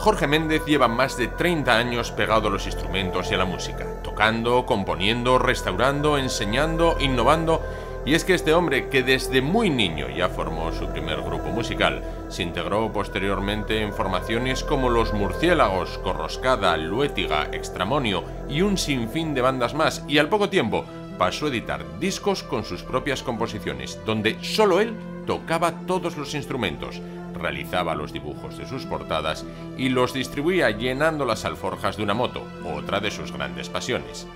Jorge Méndez lleva más de 30 años pegado a los instrumentos y a la música, tocando, componiendo, restaurando, enseñando, innovando. Y es que este hombre, que desde muy niño ya formó su primer grupo musical, se integró posteriormente en formaciones como Los Murciélagos, Corroscada, Luétiga, Extramonio y un sinfín de bandas más, y al poco tiempo pasó a editar discos con sus propias composiciones, donde solo él tocaba todos los instrumentos, realizaba los dibujos de sus portadas y los distribuía llenando las alforjas de una moto, otra de sus grandes pasiones.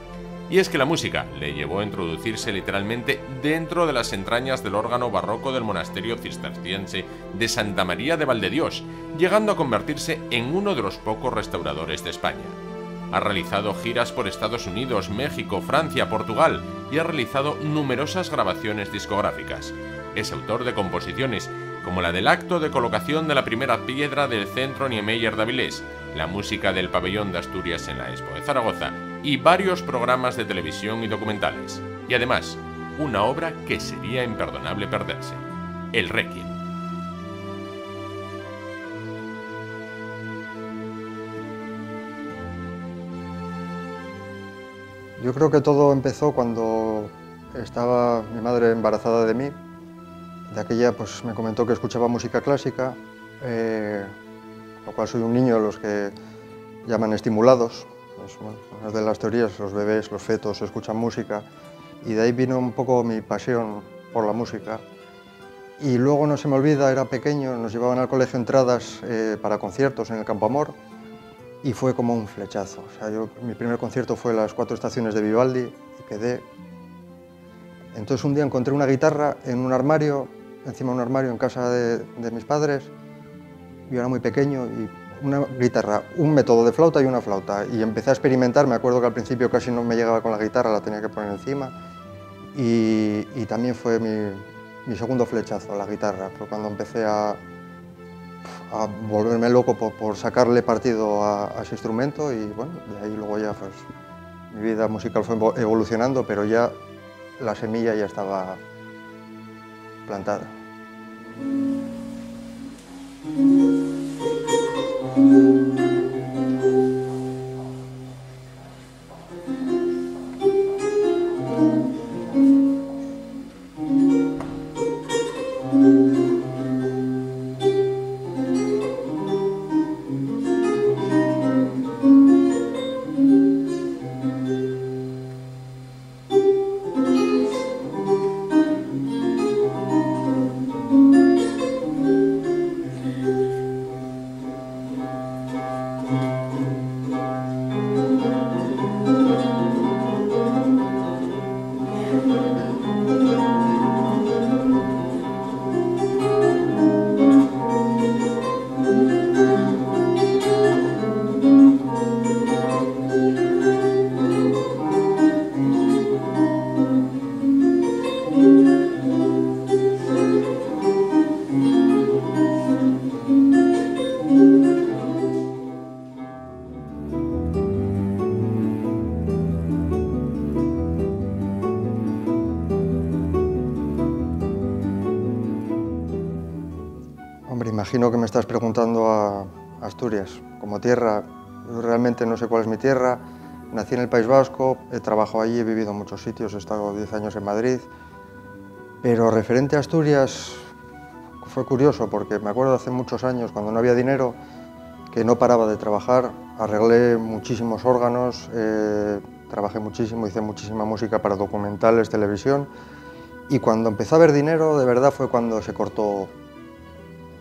Y es que la música le llevó a introducirse literalmente dentro de las entrañas del órgano barroco del monasterio cisterciense de Santa María de Valdedios, llegando a convertirse en uno de los pocos restauradores de España. Ha realizado giras por Estados Unidos, México, Francia, Portugal y ha realizado numerosas grabaciones discográficas. Es autor de composiciones como la del acto de colocación de la primera piedra del Centro Niemeyer de Avilés, la música del Pabellón de Asturias en la Expo de Zaragoza y varios programas de televisión y documentales. Y además, una obra que sería imperdonable perderse: el Requiem. Yo creo que todo empezó cuando estaba mi madre embarazada de mí. De aquella pues me comentó que escuchaba música clásica, lo cual soy un niño de los que llaman estimulados. Pues, bueno, una de las teorías, los bebés, los fetos escuchan música, y de ahí vino un poco mi pasión por la música. Y luego, no se me olvida, era pequeño, nos llevaban al colegio entradas para conciertos en el Campo Amor, y fue como un flechazo. O sea, mi primer concierto fue Las Cuatro Estaciones de Vivaldi y quedé. Entonces un día encontré una guitarra en un armario, encima de un armario en casa de mis padres. Yo era muy pequeño, y una guitarra, un método de flauta y una flauta. Y empecé a experimentar. Me acuerdo que al principio casi no me llegaba con la guitarra, la tenía que poner encima. Y también fue mi segundo flechazo, la guitarra. Fue cuando empecé a volverme loco por sacarle partido a ese instrumento, y bueno, de ahí luego ya pues mi vida musical fue evolucionando, pero ya la semilla ya estaba plantada. Hombre, imagino que me estás preguntando a Asturias como tierra. Yo realmente no sé cuál es mi tierra. Nací en el País Vasco, he trabajado allí, he vivido en muchos sitios, he estado 10 años en Madrid. Pero referente a Asturias, fue curioso, porque me acuerdo hace muchos años, cuando no había dinero, que no paraba de trabajar. Arreglé muchísimos órganos, trabajé muchísimo, hice muchísima música para documentales, televisión. Y cuando empezó a haber dinero, de verdad, fue cuando se cortó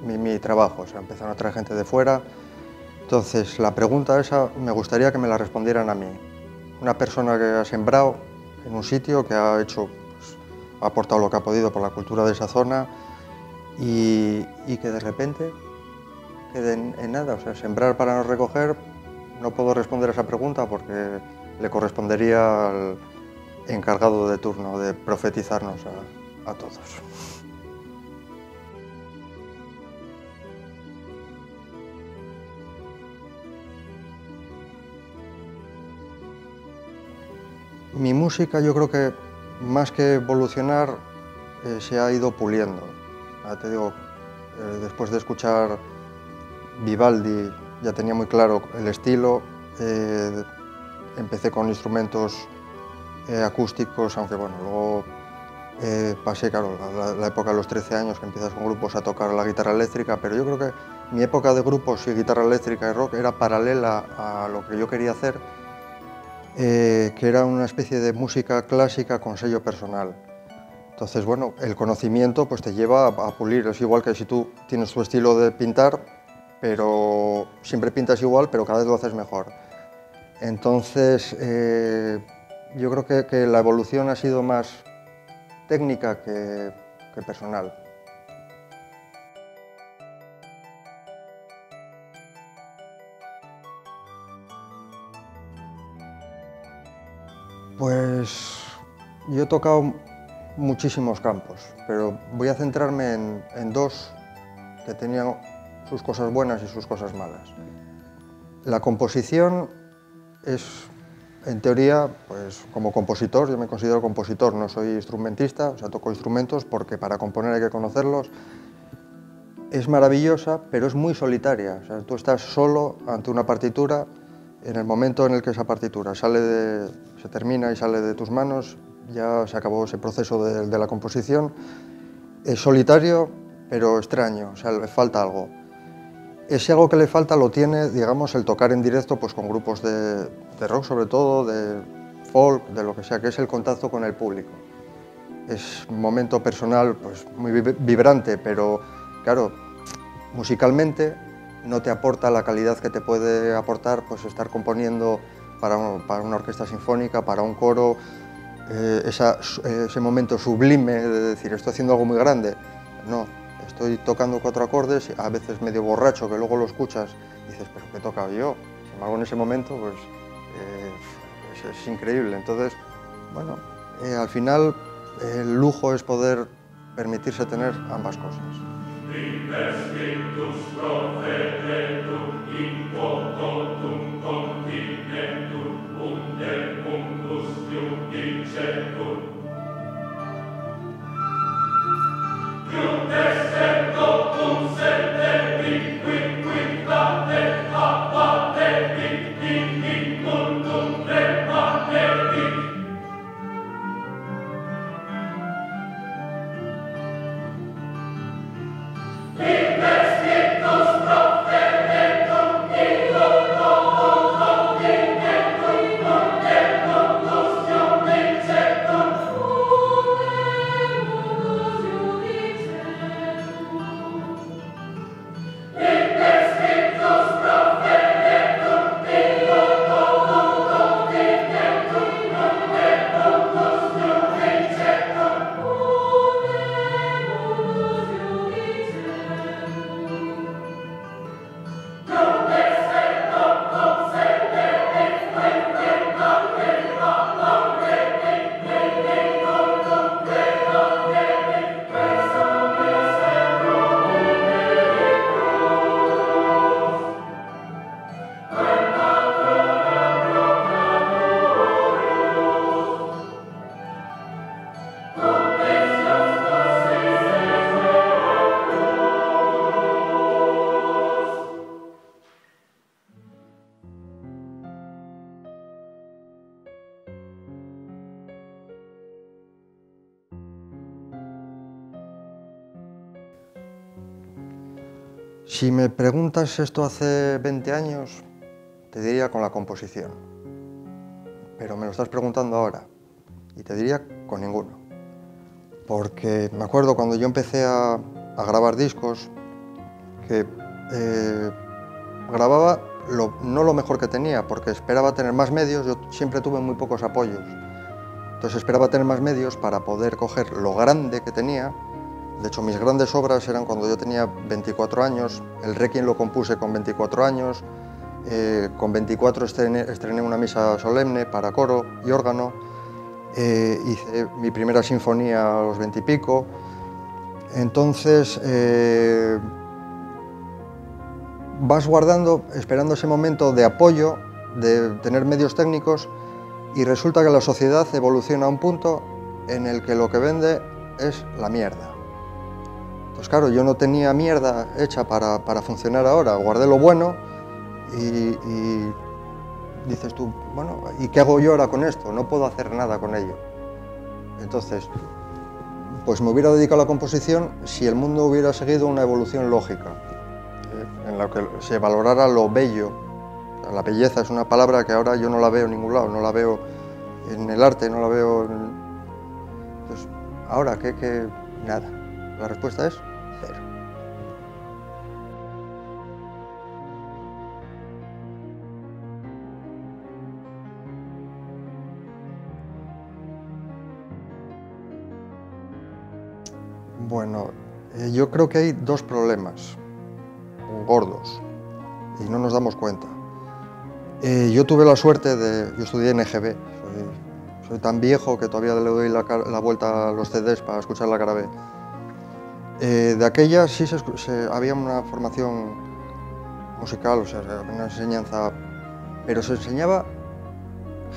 mi trabajo. O sea, empezaron a traer gente de fuera. Entonces, la pregunta esa me gustaría que me la respondieran a mí. Una persona que ha sembrado en un sitio, que ha hecho, pues, ha aportado lo que ha podido por la cultura de esa zona, y que de repente quede en nada. O sea, sembrar para no recoger, no puedo responder a esa pregunta porque le correspondería al encargado de turno de profetizarnos a todos. Mi música, yo creo que más que evolucionar, se ha ido puliendo. Te digo, después de escuchar Vivaldi ya tenía muy claro el estilo. Empecé con instrumentos acústicos, aunque bueno, luego pasé, claro, la época de los 13 años que empiezas con grupos a tocar la guitarra eléctrica, pero yo creo que mi época de grupos y guitarra eléctrica y rock era paralela a lo que yo quería hacer, que era una especie de música clásica con sello personal. Entonces, bueno, el conocimiento pues te lleva a pulir. Es igual que si tú tienes tu estilo de pintar, pero siempre pintas igual, pero cada vez lo haces mejor. Entonces, yo creo que la evolución ha sido más técnica que personal. Pues yo he tocado muchísimos campos, pero voy a centrarme en dos que tenían sus cosas buenas y sus cosas malas. La composición es, en teoría, pues como compositor, yo me considero compositor, no soy instrumentista, o sea, toco instrumentos porque para componer hay que conocerlos. Es maravillosa, pero es muy solitaria, o sea, tú estás solo ante una partitura. En el momento en el que esa partitura se termina y sale de tus manos, ya se acabó ese proceso de la composición. Es solitario, pero extraño, o sea, le falta algo. Ese algo que le falta lo tiene, digamos, el tocar en directo pues, con grupos de rock, sobre todo, de folk, de lo que sea, que es el contacto con el público. Es un momento personal pues, muy vibrante, pero, claro, musicalmente no te aporta la calidad que te puede aportar pues, estar componiendo para una orquesta sinfónica, para un coro, ese momento sublime de decir estoy haciendo algo muy grande. No, estoy tocando 4 acordes, a veces medio borracho, que luego lo escuchas y dices, pero ¿qué he tocado yo? Sin embargo, en ese momento pues, es increíble. Entonces, bueno, al final el lujo es poder permitirse tener ambas cosas. Si me preguntas esto hace 20 años, te diría con la composición. Pero me lo estás preguntando ahora y te diría con ninguno. Porque me acuerdo cuando yo empecé a grabar discos, que grababa no lo mejor que tenía, porque esperaba tener más medios. Yo siempre tuve muy pocos apoyos. Entonces esperaba tener más medios para poder coger lo grande que tenía. De hecho, mis grandes obras eran cuando yo tenía 24 años, el Requiem lo compuse con 24 años, con 24 estrené una misa solemne para coro y órgano, hice mi primera sinfonía a los 20 y pico. Entonces, vas guardando, esperando ese momento de apoyo, de tener medios técnicos, y resulta que la sociedad evoluciona a un punto en el que lo que vende es la mierda. Pues claro, yo no tenía mierda hecha para funcionar ahora, guardé lo bueno y dices tú, bueno, ¿y qué hago yo ahora con esto? No puedo hacer nada con ello. Entonces, pues me hubiera dedicado a la composición si el mundo hubiera seguido una evolución lógica, en la que se valorara lo bello. La belleza es una palabra que ahora yo no la veo en ningún lado, no la veo en el arte, no la veo en... Entonces, ahora, ¿qué? Nada. La respuesta es cero. Bueno, yo creo que hay dos problemas gordos y no nos damos cuenta. Yo tuve la suerte yo estudié en EGB, soy tan viejo que todavía le doy la vuelta a los CDs para escuchar la cara B. De aquella sí había una formación musical, o sea, una enseñanza, pero se enseñaba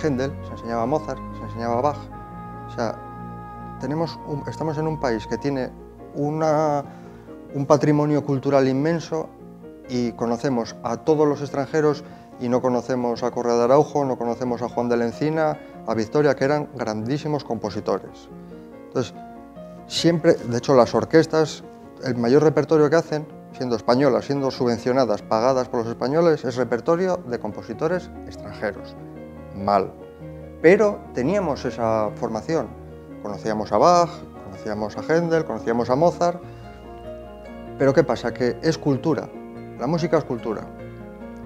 Händel, se enseñaba Mozart, se enseñaba Bach. O sea, estamos en un país que tiene un patrimonio cultural inmenso y conocemos a todos los extranjeros y no conocemos a Correa de Araujo, no conocemos a Juan de la Encina, a Victoria, que eran grandísimos compositores. Entonces, siempre, de hecho, las orquestas, el mayor repertorio que hacen, siendo españolas, siendo subvencionadas, pagadas por los españoles, es repertorio de compositores extranjeros. Mal. Pero teníamos esa formación. Conocíamos a Bach, conocíamos a Händel, conocíamos a Mozart. Pero ¿qué pasa? Que es cultura. La música es cultura.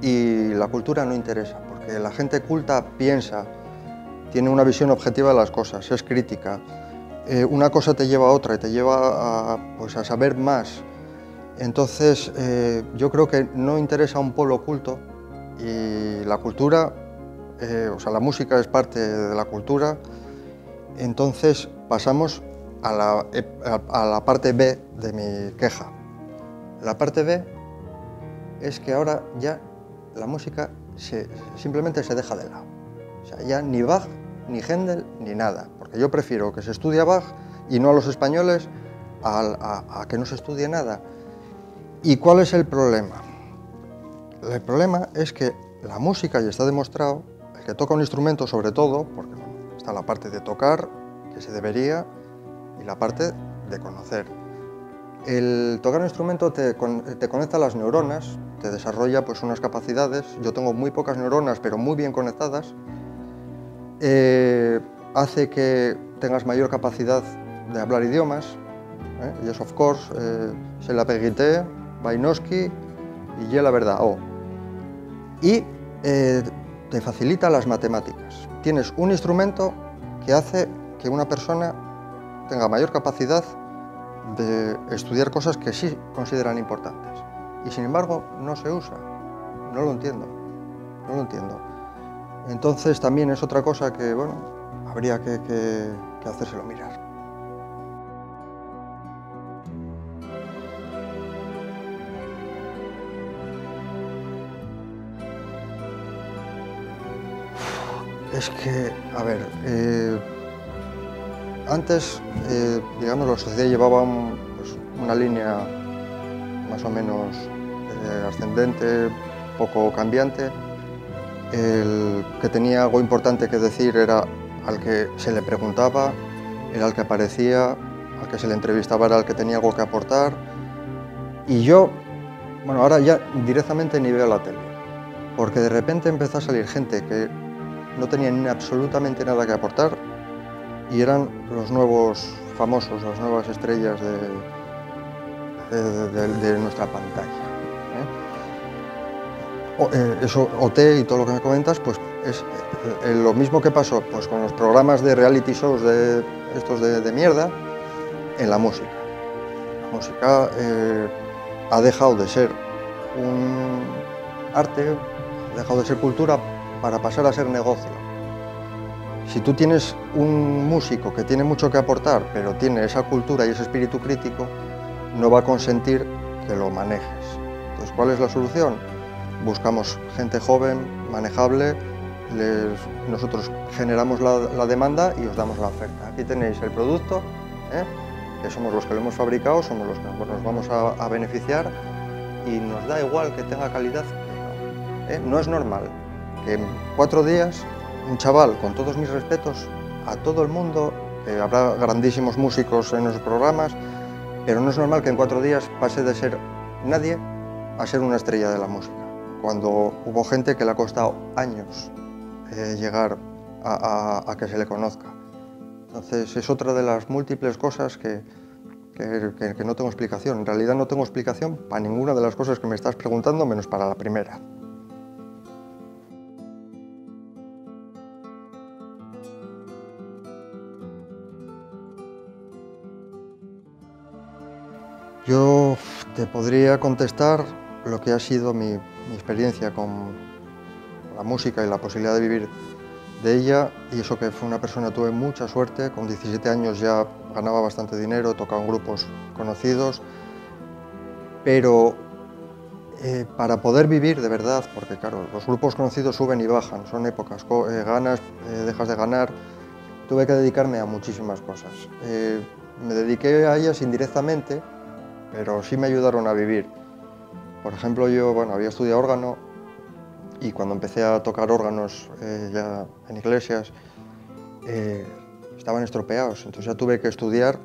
Y la cultura no interesa, porque la gente culta piensa, tiene una visión objetiva de las cosas, es crítica. Una cosa te lleva a otra y te lleva a saber más. Entonces, yo creo que no interesa a un pueblo culto y la cultura, o sea, la música es parte de la cultura. Entonces, pasamos a la parte B de mi queja. La parte B es que ahora ya la música simplemente se deja de lado. O sea, ya ni Bach, ni Händel, ni nada. Porque yo prefiero que se estudie a Bach y no a los españoles a que no se estudie nada. ¿Y cuál es el problema? El problema es que la música, y está demostrado, el que toca un instrumento sobre todo, porque está la parte de tocar, que se debería, y la parte de conocer. El tocar un instrumento te conecta a las neuronas, te desarrolla pues, unas capacidades. Yo tengo muy pocas neuronas, pero muy bien conectadas. Hace que tengas mayor capacidad de hablar idiomas. Yes, of course, c'est la vérité, Vainoski y ye la verdad. Y te facilita las matemáticas. Tienes un instrumento que hace que una persona tenga mayor capacidad de estudiar cosas que sí consideran importantes. Y sin embargo, no se usa. No lo entiendo. No lo entiendo. Entonces también es otra cosa que, bueno, habría que hacérselo mirar. Es que, a ver, antes, digamos, la sociedad llevaba una línea más o menos ascendente, poco cambiante. El que tenía algo importante que decir era al que se le preguntaba, era al que aparecía, al que se le entrevistaba era al que tenía algo que aportar. Y yo, bueno, ahora ya directamente ni veo la tele, porque de repente empezó a salir gente que no tenía absolutamente nada que aportar y eran los nuevos famosos, las nuevas estrellas de nuestra pantalla. Eso, OT y todo lo que me comentas, pues es lo mismo que pasó pues, con los programas de reality shows estos de mierda en la música. La música ha dejado de ser un arte, ha dejado de ser cultura para pasar a ser negocio. Si tú tienes un músico que tiene mucho que aportar, pero tiene esa cultura y ese espíritu crítico, no va a consentir que lo manejes. Entonces, ¿cuál es la solución? Buscamos gente joven, manejable, nosotros generamos la demanda y os damos la oferta. Aquí tenéis el producto, que somos los que lo hemos fabricado, somos los que nos vamos a beneficiar y nos da igual que tenga calidad que no. No es normal que en 4 días un chaval, con todos mis respetos a todo el mundo, habrá grandísimos músicos en los programas, pero no es normal que en 4 días pase de ser nadie a ser una estrella de la música, cuando hubo gente que le ha costado años llegar a que se le conozca. Entonces es otra de las múltiples cosas que no tengo explicación. En realidad no tengo explicación para ninguna de las cosas que me estás preguntando, menos para la primera. Yo te podría contestar lo que ha sido mi experiencia con la música y la posibilidad de vivir de ella, y eso que fue una persona, tuve mucha suerte, con 17 años ya ganaba bastante dinero, tocaba en grupos conocidos, pero para poder vivir de verdad, porque claro, los grupos conocidos suben y bajan, son épocas, ganas, dejas de ganar, tuve que dedicarme a muchísimas cosas. Me dediqué a ellas indirectamente, pero sí me ayudaron a vivir. Por ejemplo, yo había estudiado órgano, y cuando empecé a tocar órganos ya en iglesias, estaban estropeados, entonces ya tuve que estudiar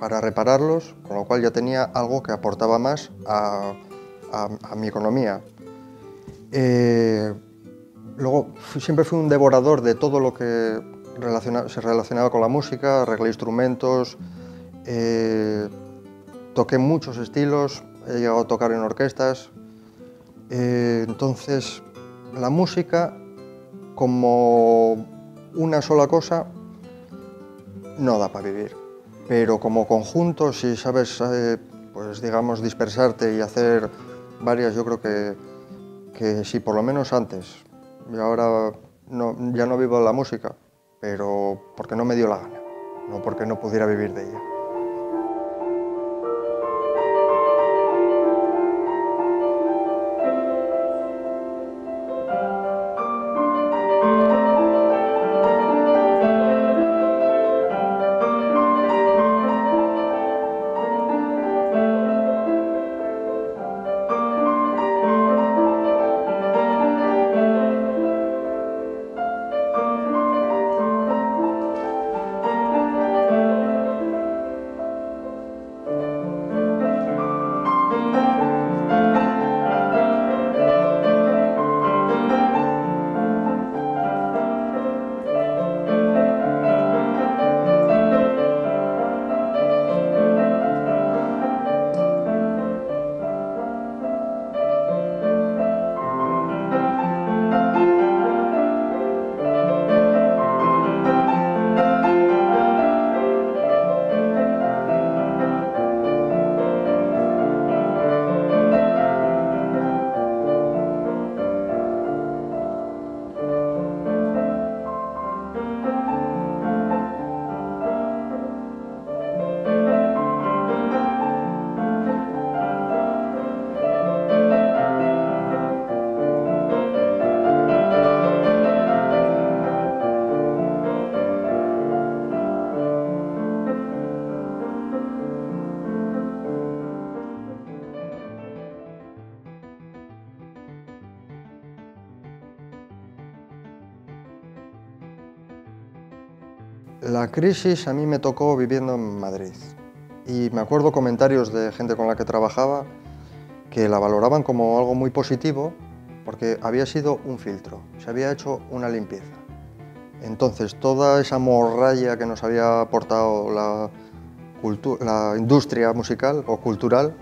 para repararlos, con lo cual ya tenía algo que aportaba más a mi economía. Luego siempre fui un devorador de todo lo que se relacionaba con la música, arreglé instrumentos, toqué muchos estilos, he llegado a tocar en orquestas, entonces la música como una sola cosa no da para vivir, pero como conjunto, si sabes, pues digamos, dispersarte y hacer varias, yo creo que sí, por lo menos antes. Y ahora ya no vivo de la música, pero porque no me dio la gana, no porque no pudiera vivir de ella. La crisis a mí me tocó viviendo en Madrid, y me acuerdo comentarios de gente con la que trabajaba que la valoraban como algo muy positivo porque había sido un filtro, se había hecho una limpieza. Entonces toda esa morralla que nos había aportado la industria musical o cultural,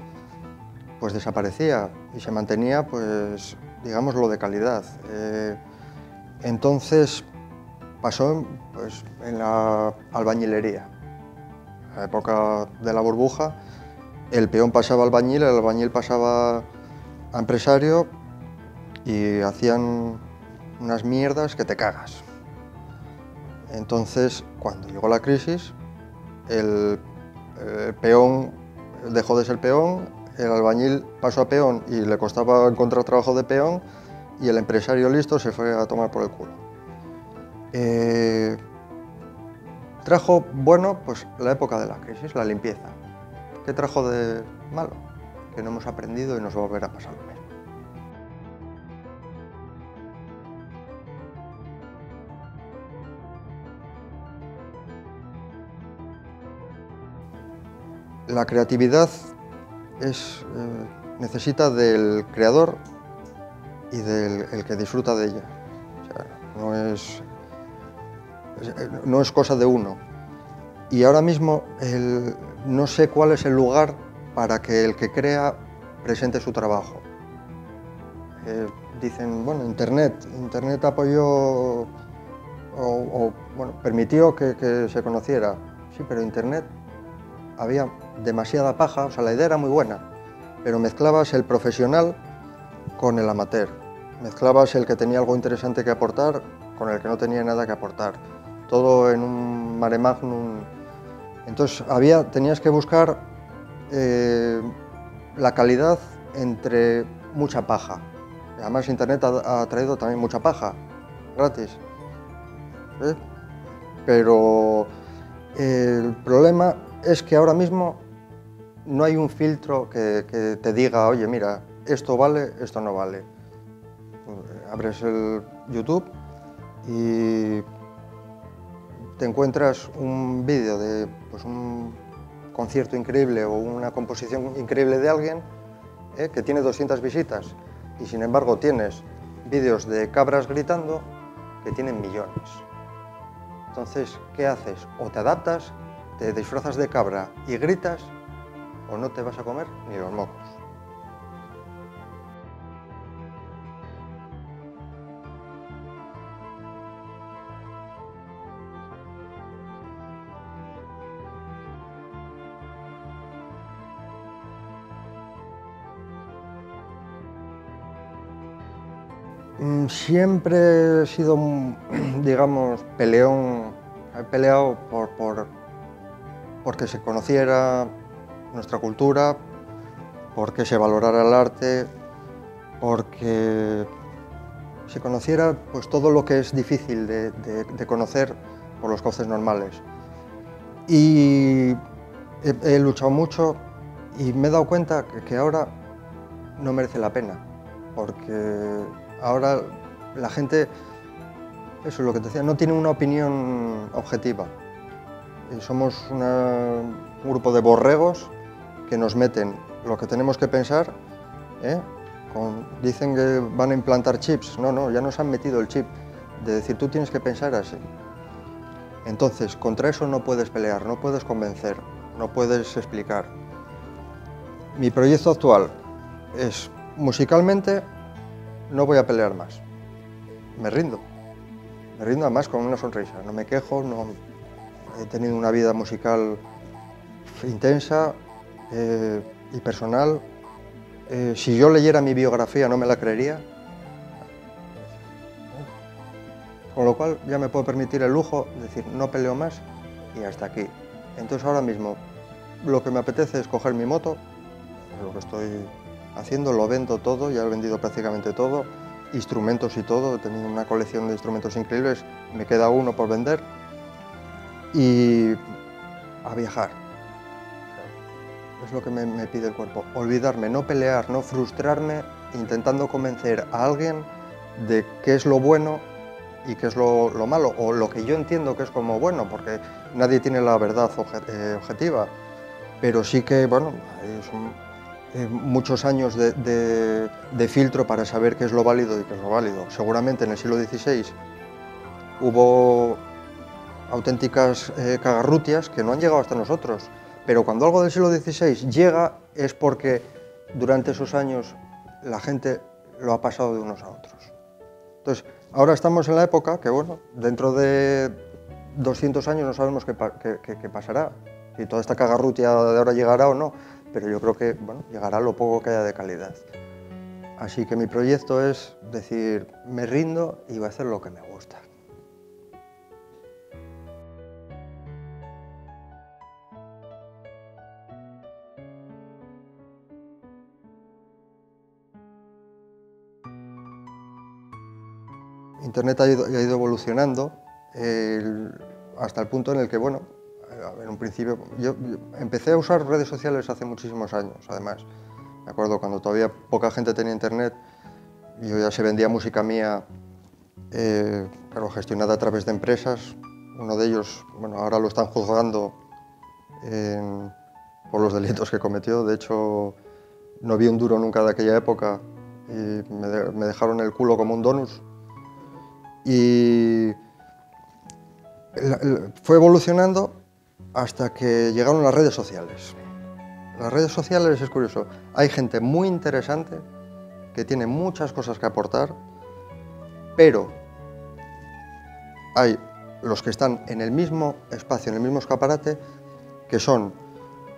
pues desaparecía y se mantenía, pues digamos, lo de calidad. Entonces pasó pues, en la albañilería, en la época de la burbuja. El peón pasaba a albañil, el albañil pasaba a empresario y hacían unas mierdas que te cagas. Entonces, cuando llegó la crisis, el peón dejó de ser peón, el albañil pasó a peón y le costaba encontrar trabajo de peón, y el empresario listo se fue a tomar por el culo. Trajo, bueno, pues la época de la crisis, la limpieza. ¿Qué trajo de malo? Que no hemos aprendido y nos va a volver a pasar lo mismo. La creatividad necesita del creador y del el que disfruta de ella. O sea, no es cosa de uno. Y ahora mismo no sé cuál es el lugar para que el que crea presente su trabajo. Dicen, bueno, Internet apoyó bueno, permitió que se conociera. Sí, pero Internet había demasiada paja, o sea, la idea era muy buena, pero mezclabas el profesional con el amateur, mezclabas el que tenía algo interesante que aportar con el que no tenía nada que aportar, todo en un mare magnum. Entonces tenías que buscar la calidad entre mucha paja. Además Internet ha traído también mucha paja, gratis. Pero el problema es que ahora mismo no hay un filtro que te diga, oye, mira, esto vale, esto no vale. Abres el YouTube y te encuentras un vídeo de pues, un concierto increíble o una composición increíble de alguien que tiene 200 visitas y sin embargo tienes vídeos de cabras gritando que tienen millones. Entonces, ¿qué haces? O te adaptas, te disfrazas de cabra y gritas, o no te vas a comer ni los mocos. Siempre he sido, digamos, peleón. He peleado porque se conociera nuestra cultura, porque se valorara el arte, porque se conociera pues, todo lo que es difícil de conocer por los cauces normales. Y he luchado mucho y me he dado cuenta que ahora no merece la pena, porque ahora la gente, eso es lo que te decía, no tiene una opinión objetiva. Y somos un grupo de borregos que nos meten lo que tenemos que pensar. Dicen que van a implantar chips. No, ya nos han metido el chip de decir tú tienes que pensar así. Entonces, contra eso no puedes pelear, no puedes convencer, no puedes explicar. Mi proyecto actual es, musicalmente, no voy a pelear más. Me rindo además con una sonrisa. No me quejo, no he tenido una vida musical intensa y personal. Si yo leyera mi biografía no me la creería. Con lo cual ya me puedo permitir el lujo de decir no peleo más y hasta aquí. Entonces ahora mismo lo que me apetece es coger mi moto, lo que estoy haciendo, lo vendo todo, ya he vendido prácticamente todo, instrumentos y todo, he tenido una colección de instrumentos increíbles, me queda uno por vender y a viajar. Es lo que me pide el cuerpo, olvidarme, no pelear, no frustrarme intentando convencer a alguien de qué es lo bueno y qué es lo malo, o lo que yo entiendo que es como bueno, porque nadie tiene la verdad objetiva, pero sí que, bueno, son muchos años de filtro para saber qué es lo válido y qué es lo válido. Seguramente en el siglo XVI hubo auténticas cagarrutias que no han llegado hasta nosotros, pero cuando algo del siglo XVI llega es porque durante esos años la gente lo ha pasado de unos a otros. Entonces, ahora estamos en la época que, bueno, dentro de 200 años no sabemos qué pasará, si toda esta cagarrutia de ahora llegará o no, pero yo creo que, bueno, llegará lo poco que haya de calidad. Así que mi proyecto es decir, me rindo y voy a hacer lo que me gusta. Internet ha ido evolucionando hasta el punto en el que, bueno, en un principio, yo empecé a usar redes sociales hace muchísimos años, además. Me acuerdo cuando todavía poca gente tenía Internet, yo ya se vendía música mía, pero gestionada a través de empresas. Uno de ellos, bueno, ahora lo están juzgando por los delitos que cometió. De hecho, no vi un duro nunca de aquella época y me dejaron el culo como un donus. Y fue evolucionando hasta que llegaron las redes sociales. Las redes sociales es curioso, hay gente muy interesante que tiene muchas cosas que aportar, pero hay los que están en el mismo espacio, en el mismo escaparate, que son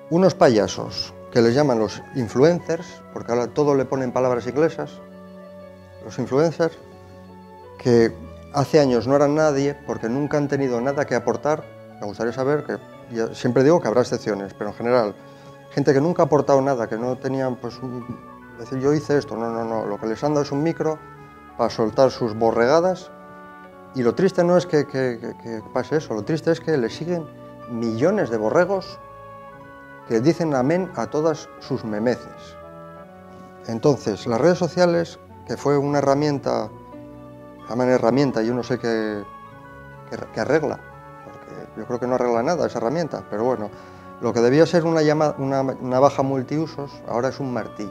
unos payasos que les llaman los influencers, porque ahora todo le ponen palabras inglesas, los influencers, que hace años no eran nadie porque nunca han tenido nada que aportar. Me gustaría saber que, siempre digo que habrá excepciones, pero en general, gente que nunca ha aportado nada, que no tenían, pues, decir yo hice esto, no, lo que les han dado es un micro para soltar sus borregadas, y lo triste no es que pase eso, lo triste es que le siguen millones de borregos que dicen amén a todas sus memeces. Entonces, las redes sociales, que fue una herramienta, llaman herramienta, yo no sé qué arregla, porque yo creo que no arregla nada esa herramienta, pero bueno, lo que debía ser una navaja multiusos, ahora es un martillo.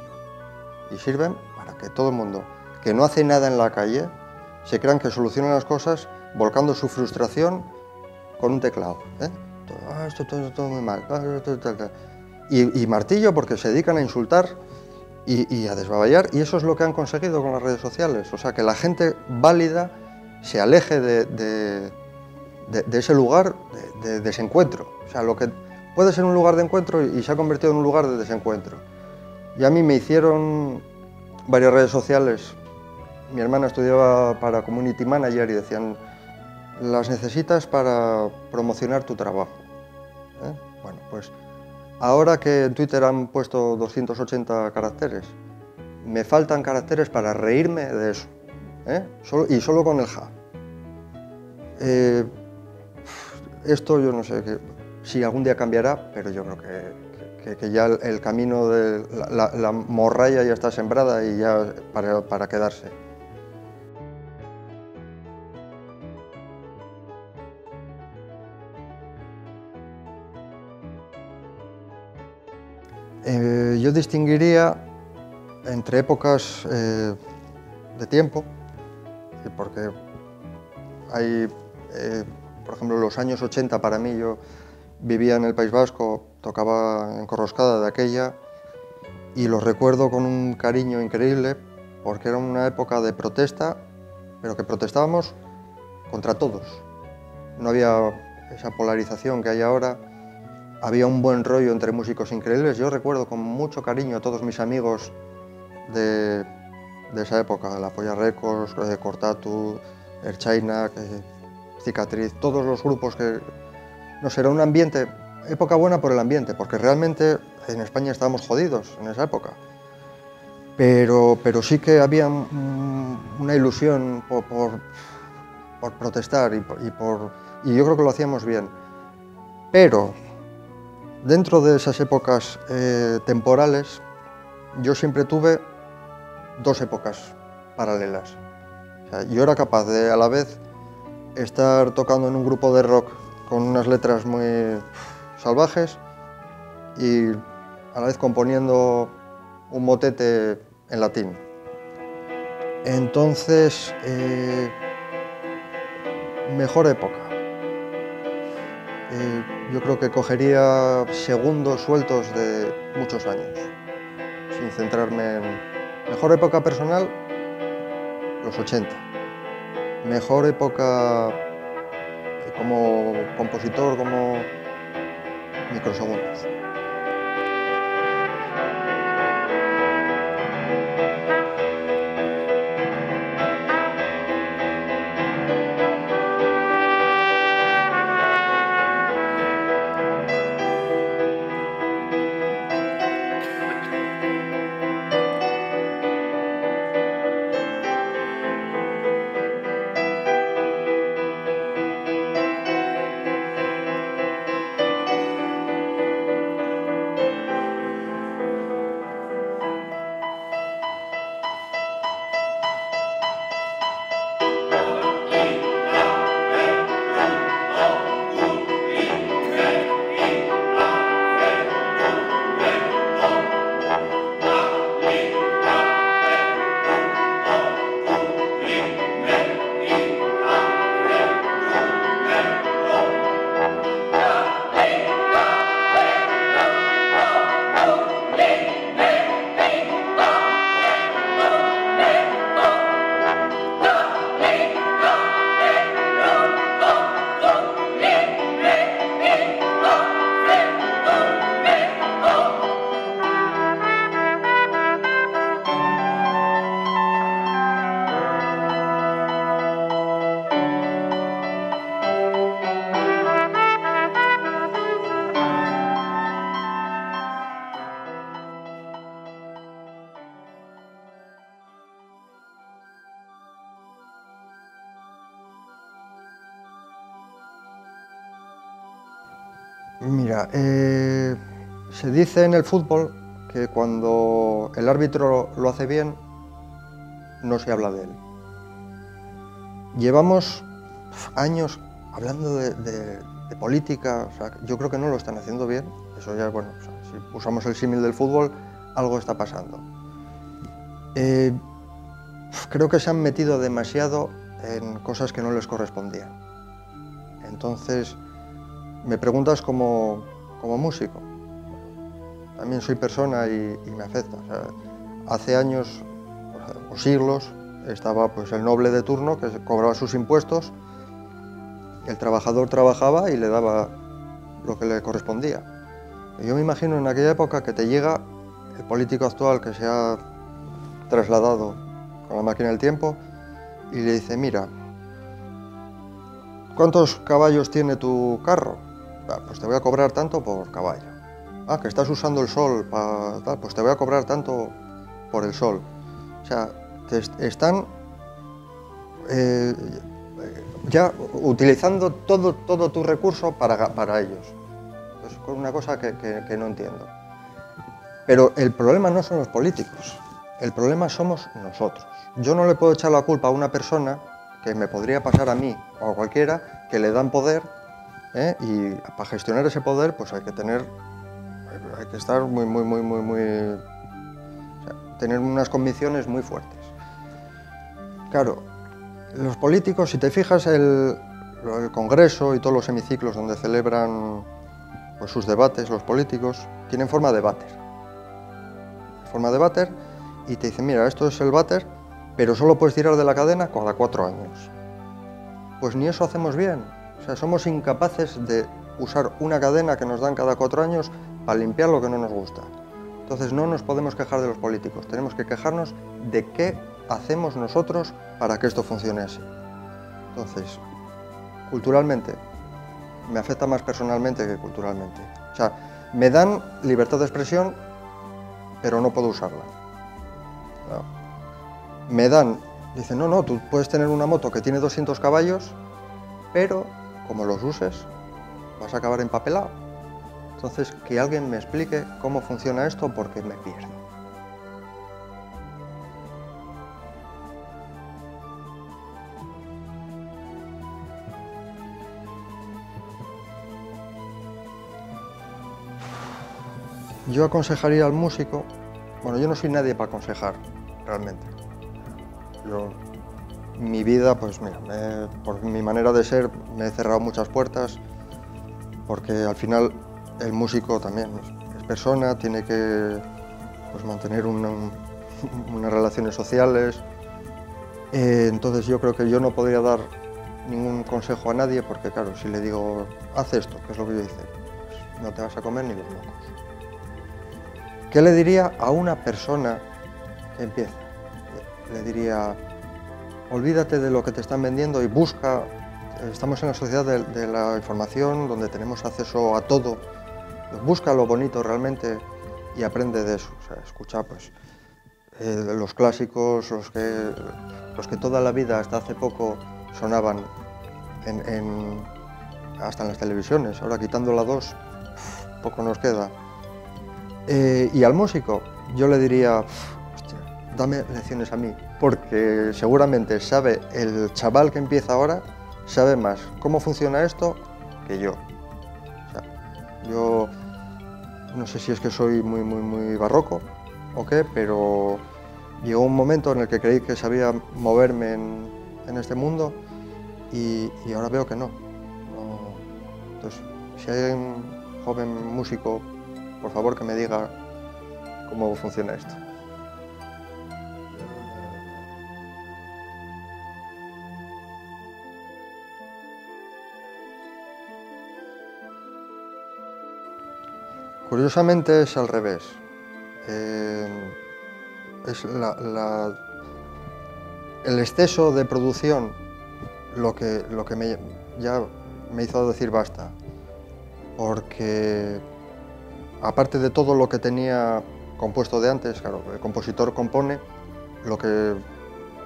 Y sirven para que todo el mundo que no hace nada en la calle se crean que solucionan las cosas volcando su frustración con un teclado. Esto todo muy mal. Y martillo porque se dedican a insultar y a desbaballar, y eso es lo que han conseguido con las redes sociales. O sea, que la gente válida se aleje de ese lugar de desencuentro. O sea, lo que puede ser un lugar de encuentro y se ha convertido en un lugar de desencuentro. Y a mí me hicieron varias redes sociales. Mi hermana estudiaba para Community Manager y decían, las necesitas para promocionar tu trabajo. Bueno, pues ahora que en Twitter han puesto 280 caracteres, me faltan caracteres para reírme de eso. Solo con el ja. Esto yo no sé si algún día cambiará, pero yo creo que ya el camino de la morralla ya está sembrada y ya para quedarse. Yo distinguiría entre épocas de tiempo, porque hay, por ejemplo, los años 80 para mí, yo vivía en el País Vasco, tocaba en Corroscada de aquella, y los recuerdo con un cariño increíble, porque era una época de protesta, pero que protestábamos contra todos. No había esa polarización que hay ahora, había un buen rollo entre músicos increíbles. Yo recuerdo con mucho cariño a todos mis amigos de esa época, La Polla Records, Cortatu, Erchainak, Cicatriz, todos los grupos que... No sé, era un ambiente, época buena por el ambiente, porque realmente en España estábamos jodidos en esa época. Pero sí que había una ilusión por protestar y yo creo que lo hacíamos bien. Pero dentro de esas épocas temporales, yo siempre tuve dos épocas paralelas. O sea, yo era capaz de a la vez estar tocando en un grupo de rock con unas letras muy salvajes y a la vez componiendo un motete en latín. Entonces, mejor época. Yo creo que cogería segundos sueltos de muchos años, sin centrarme en... Mejor época personal, los 80. Mejor época como compositor, como microsegundos. Mira, se dice en el fútbol que cuando el árbitro lo hace bien, no se habla de él. Llevamos años hablando de política, o sea, yo creo que no lo están haciendo bien. Eso ya, bueno, o sea, si usamos el símil del fútbol, algo está pasando. Creo que se han metido demasiado en cosas que no les correspondían. Entonces, me preguntas como músico. También soy persona y me afecta. O sea, hace años o siglos estaba pues, el noble de turno que cobraba sus impuestos, el trabajador trabajaba y le daba lo que le correspondía. Y yo me imagino en aquella época que te llega el político actual que se ha trasladado con la máquina del tiempo y le dice, mira, ¿cuántos caballos tiene tu carro? Pues te voy a cobrar tanto por caballo. Que estás usando el sol para tal, pues te voy a cobrar tanto por el sol. O sea, te están ya utilizando todo tu recurso para ellos. Es una cosa que no entiendo. Pero el problema no son los políticos, el problema somos nosotros. Yo no le puedo echar la culpa a una persona que me podría pasar a mí o a cualquiera que le dan poder, y para gestionar ese poder pues hay que estar tener unas convicciones muy fuertes. Claro, los políticos, si te fijas el Congreso y todos los hemiciclos donde celebran pues, sus debates, los políticos, tienen forma de váter. Forma de váter y te dicen, mira, esto es el váter, pero solo puedes tirar de la cadena cada 4 años. Pues ni eso hacemos bien. O sea, somos incapaces de usar una cadena que nos dan cada 4 años para limpiar lo que no nos gusta. Entonces no nos podemos quejar de los políticos, tenemos que quejarnos de qué hacemos nosotros para que esto funcione así. Entonces, culturalmente, me afecta más personalmente que culturalmente. O sea, me dan libertad de expresión, pero no puedo usarla. No. Me dan, dicen, no, tú puedes tener una moto que tiene 200 caballos, pero como los uses, vas a acabar empapelado. Entonces, que alguien me explique cómo funciona esto porque me pierdo. Yo aconsejaría al músico, bueno, yo no soy nadie para aconsejar, realmente. Mi vida, pues mira, por mi manera de ser, me he cerrado muchas puertas, porque al final el músico también es persona, tiene que pues, mantener unas relaciones sociales. Entonces yo creo que yo no podría dar ningún consejo a nadie, porque claro, si le digo, haz esto, que es lo que yo hice, pues, no te vas a comer ni los mocos. ¿Qué le diría a una persona que empieza? Le diría, olvídate de lo que te están vendiendo y busca. Estamos en la sociedad de la información, donde tenemos acceso a todo. Busca lo bonito realmente y aprende de eso. O sea, escucha pues, los clásicos, los que toda la vida, hasta hace poco, sonaban hasta en las televisiones. Ahora, quitando la 2, poco nos queda. Y al músico, yo le diría, hostia, dame lecciones a mí, porque seguramente sabe, el chaval que empieza ahora, sabe más cómo funciona esto que yo. O sea, yo no sé si es que soy muy barroco o qué, pero llegó un momento en el que creí que sabía moverme en este mundo y ahora veo que no. Entonces, si hay un joven músico, por favor que me diga cómo funciona esto. Curiosamente es al revés. Es el exceso de producción lo que ya me hizo decir basta. Porque aparte de todo lo que tenía compuesto de antes, claro, el compositor compone lo que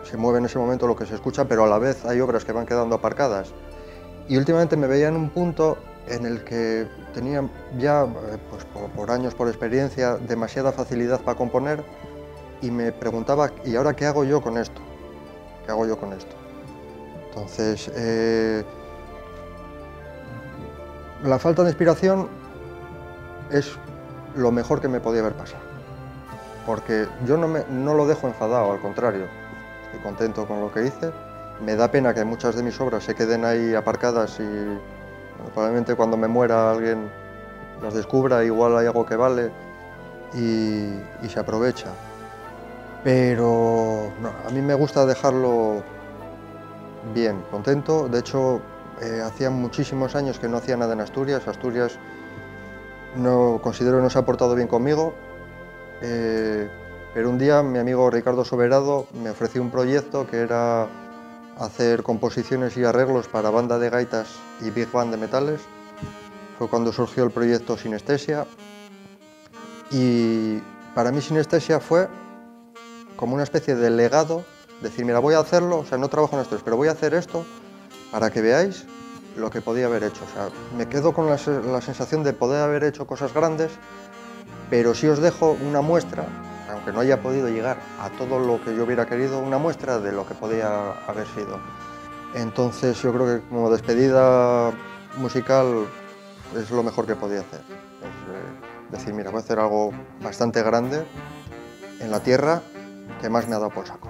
se mueve en ese momento, lo que se escucha, pero a la vez hay obras que van quedando aparcadas. Y últimamente me veía en un punto en el que tenía ya, pues por años, por experiencia, demasiada facilidad para componer y me preguntaba, ¿y ahora qué hago yo con esto? ¿Qué hago yo con esto? Entonces, la falta de inspiración es lo mejor que me podía haber pasado, porque yo no lo dejo enfadado, al contrario, estoy contento con lo que hice. Me da pena que muchas de mis obras se queden ahí aparcadas y bueno, probablemente cuando me muera alguien las descubra, igual hay algo que vale y se aprovecha. Pero no, a mí me gusta dejarlo bien, contento. De hecho, hacía muchísimos años que no hacía nada en Asturias. Asturias no considero que no se ha portado bien conmigo. Pero un día mi amigo Ricardo Soberado me ofreció un proyecto que era hacer composiciones y arreglos para banda de gaitas y big band de metales. Fue cuando surgió el proyecto Sinestesia y para mí Sinestesia fue como una especie de legado, decir, mira, voy a hacerlo, o sea, no trabajo en esto, pero voy a hacer esto para que veáis lo que podía haber hecho. O sea, me quedo con la sensación de poder haber hecho cosas grandes, pero sí os dejo una muestra, aunque no haya podido llegar a todo lo que yo hubiera querido, una muestra de lo que podía haber sido. Entonces yo creo que como despedida musical es lo mejor que podía hacer. Es decir, mira, voy a hacer algo bastante grande en la tierra que más me ha dado por saco.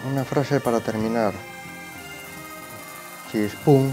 Una frase para terminar. Chispum.